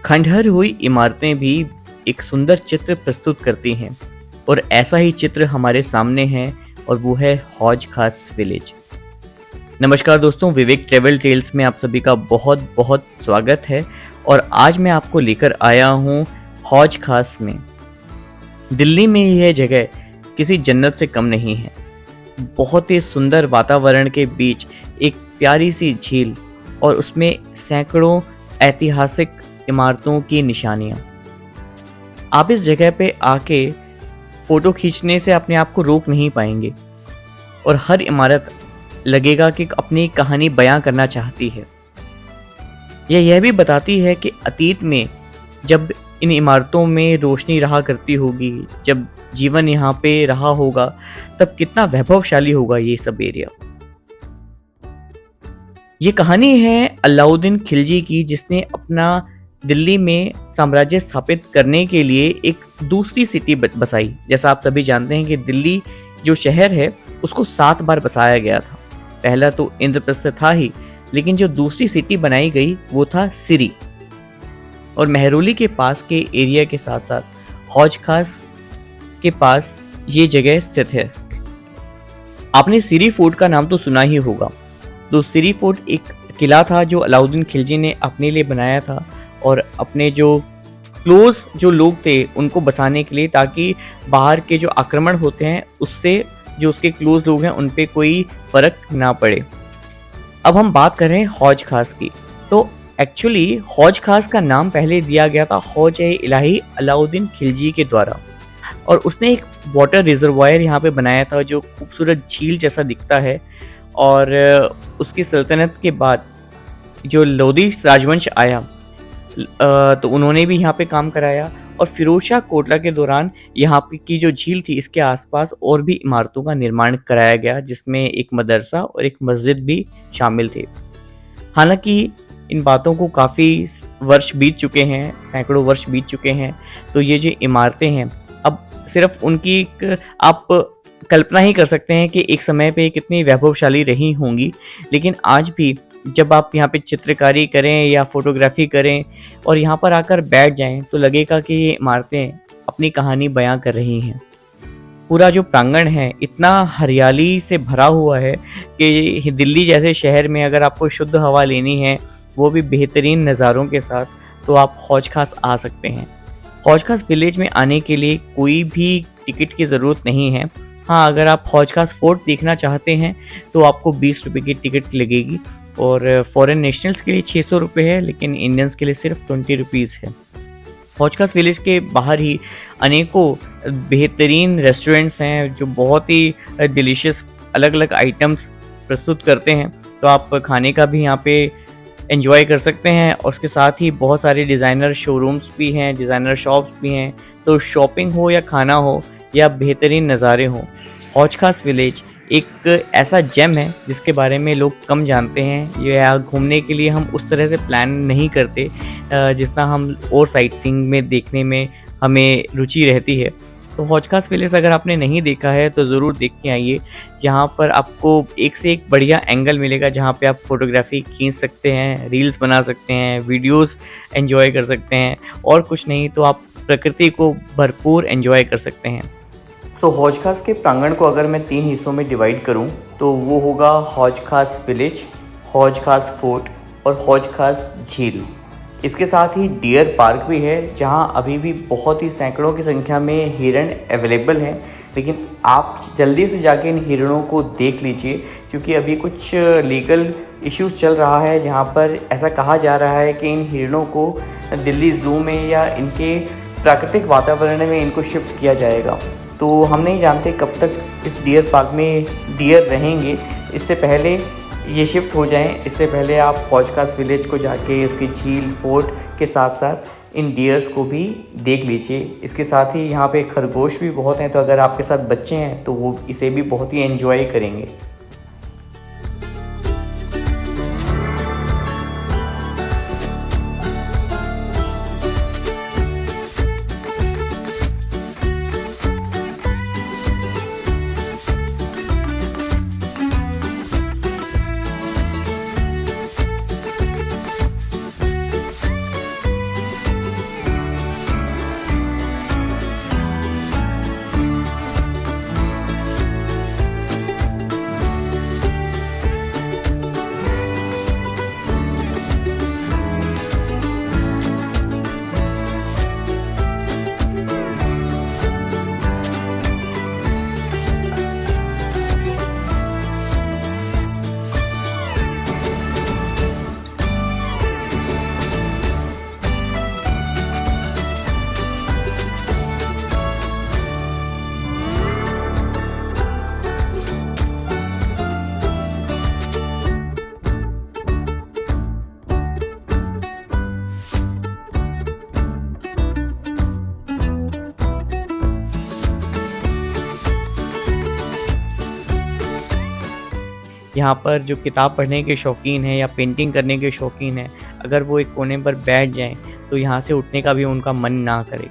खंडहर हुई इमारतें भी एक सुंदर चित्र प्रस्तुत करती हैं और ऐसा ही चित्र हमारे सामने है और वो है हौज खास विलेज। नमस्कार दोस्तों, विवेक ट्रेवल टेल्स में आप सभी का बहुत बहुत स्वागत है। और आज मैं आपको लेकर आया हूँ हौज खास में। दिल्ली में यह जगह किसी जन्नत से कम नहीं है। बहुत ही सुंदर वातावरण के बीच एक प्यारी सी झील और उसमें सैकड़ों ऐतिहासिक इमारतों की निशानियां। आप इस जगह पे आके फोटो खींचने से अपने आप को रोक नहीं पाएंगे और हर इमारत लगेगा कि अपनी कहानी बयां करना चाहती है। यह भी बताती है कि अतीत में जब इन इमारतों में रोशनी रहा करती होगी, जब जीवन यहाँ पे रहा होगा, तब कितना वैभवशाली होगा ये सब एरिया। ये कहानी है अलाउद्दीन खिलजी की, जिसने अपना दिल्ली में साम्राज्य स्थापित करने के लिए एक दूसरी सिटी बसाई। जैसा आप सभी जानते हैं कि दिल्ली जो शहर है उसको 7 बार बसाया गया था। पहला तो इंद्रप्रस्थ था ही, लेकिन जो दूसरी सिटी बनाई गई वो था सिरी। और मेहरौली के पास के एरिया के साथ साथ हौज खास के पास ये जगह स्थित है। आपने सिरी फोर्ट का नाम तो सुना ही होगा। तो सिरी फोर्ट एक किला था जो अलाउद्दीन खिलजी ने अपने लिए बनाया था और अपने जो क्लोज जो लोग थे उनको बसाने के लिए, ताकि बाहर के जो आक्रमण होते हैं उससे जो उसके क्लोज लोग हैं उन पे कोई फर्क ना पड़े। अब हम बात कर रहे हैं हौज खास की। तो एक्चुअली हौज खास का नाम पहले दिया गया था हौज-ए-इलाही अलाउद्दीन खिलजी के द्वारा, और उसने एक वाटर रिजर्वायर यहाँ पे बनाया था जो खूबसूरत झील जैसा दिखता है। और उसकी सल्तनत के बाद जो लोधी राजवंश आया तो उन्होंने भी यहाँ पे काम कराया, और फिरोज शाह कोटला के दौरान यहाँ पे की जो झील थी इसके आसपास और भी इमारतों का निर्माण कराया गया, जिसमें एक मदरसा और एक मस्जिद भी शामिल थे। हालांकि इन बातों को काफ़ी वर्ष बीत चुके हैं, सैकड़ों वर्ष बीत चुके हैं। तो ये जो इमारतें हैं अब सिर्फ उनकी एक आप कल्पना ही कर सकते हैं कि एक समय पे कितनी वैभवशाली रही होंगी। लेकिन आज भी जब आप यहाँ पे चित्रकारी करें या फोटोग्राफी करें और यहाँ पर आकर बैठ जाएं तो लगेगा कि ये इमारतें अपनी कहानी बयां कर रही हैं। पूरा जो प्रांगण है इतना हरियाली से भरा हुआ है कि दिल्ली जैसे शहर में अगर आपको शुद्ध हवा लेनी है, वो भी बेहतरीन नज़ारों के साथ, तो आप हौज खास आ सकते हैं। हौज खास विलेज में आने के लिए कोई भी टिकट की ज़रूरत नहीं है। हाँ, अगर आप हौज खास फोर्ट देखना चाहते हैं तो आपको 20 रुपये की टिकट लगेगी, और फॉरेन नेशनल्स के लिए 600 रुपये है, लेकिन इंडियंस के लिए सिर्फ 20 रुपीज़ है। हौज खास विलेज के बाहर ही अनेकों बेहतरीन रेस्टोरेंट्स हैं जो बहुत ही डिलीशियस अलग अलग आइटम्स प्रस्तुत करते हैं। तो आप खाने का भी यहाँ पे एंजॉय कर सकते हैं, और उसके साथ ही बहुत सारे डिज़ाइनर शोरूम्स भी हैं, डिज़ाइनर शॉप्स भी हैं। तो शॉपिंग हो या खाना हो या बेहतरीन नज़ारे हों, हौज खास विलेज एक ऐसा जेम है जिसके बारे में लोग कम जानते हैं। ये यहाँ घूमने के लिए हम उस तरह से प्लान नहीं करते जितना हम और साइट सीइंग में देखने में हमें रुचि रहती है। तो हौज खास विलेज अगर आपने नहीं देखा है तो ज़रूर देख के आइए। यहाँ पर आपको एक से एक बढ़िया एंगल मिलेगा जहाँ पे आप फोटोग्राफी खींच सकते हैं, रील्स बना सकते हैं, वीडियोस एंजॉय कर सकते हैं, और कुछ नहीं तो आप प्रकृति को भरपूर एंजॉय कर सकते हैं। तो हौज खास के प्रांगण को अगर मैं 3 हिस्सों में डिवाइड करूं तो वो होगा हौज खास विलेज, हौज खास फोर्ट और हौज खास झील। इसके साथ ही डियर पार्क भी है जहां अभी भी बहुत ही सैकड़ों की संख्या में हिरण अवेलेबल हैं। लेकिन आप जल्दी से जाके इन हिरणों को देख लीजिए, क्योंकि अभी कुछ लीगल इश्यूज़ चल रहा है जहां पर ऐसा कहा जा रहा है कि इन हिरणों को दिल्ली ज़ू में या इनके प्राकृतिक वातावरण में इनको शिफ्ट किया जाएगा। तो हम नहीं जानते कब तक इस डियर पार्क में डियर रहेंगे। इससे पहले ये शिफ्ट हो जाएं, इससे पहले आप हौज खास विलेज को जाके उसकी झील फोर्ट के साथ साथ इन डियर्स को भी देख लीजिए। इसके साथ ही यहाँ पे खरगोश भी बहुत हैं, तो अगर आपके साथ बच्चे हैं तो वो इसे भी बहुत ही एंजॉय करेंगे। यहाँ पर जो किताब पढ़ने के शौकीन हैं या पेंटिंग करने के शौकीन हैं, अगर वो एक कोने पर बैठ जाएँ, तो यहाँ से उठने का भी उनका मन ना करे।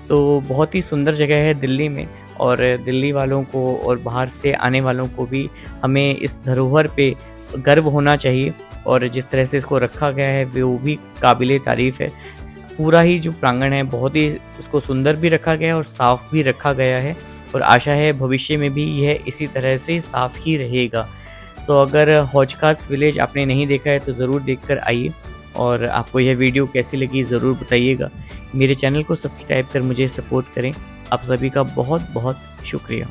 तो बहुत ही सुंदर जगह है दिल्ली में, और दिल्ली वालों को और बाहर से आने वालों को भी हमें इस धरोहर पे गर्व होना चाहिए, और जिस तरह से इसको रखा गया है वो भी काबिल-ए-तारीफ़ है। पूरा ही जो प्रांगण है बहुत ही उसको सुंदर भी रखा गया है और साफ़ भी रखा गया है, और आशा है भविष्य में भी यह इसी तरह से साफ़ ही रहेगा। तो अगर हौज खास विलेज आपने नहीं देखा है तो ज़रूर देख कर आइए, और आपको यह वीडियो कैसी लगी ज़रूर बताइएगा। मेरे चैनल को सब्सक्राइब कर मुझे सपोर्ट करें। आप सभी का बहुत-बहुत शुक्रिया।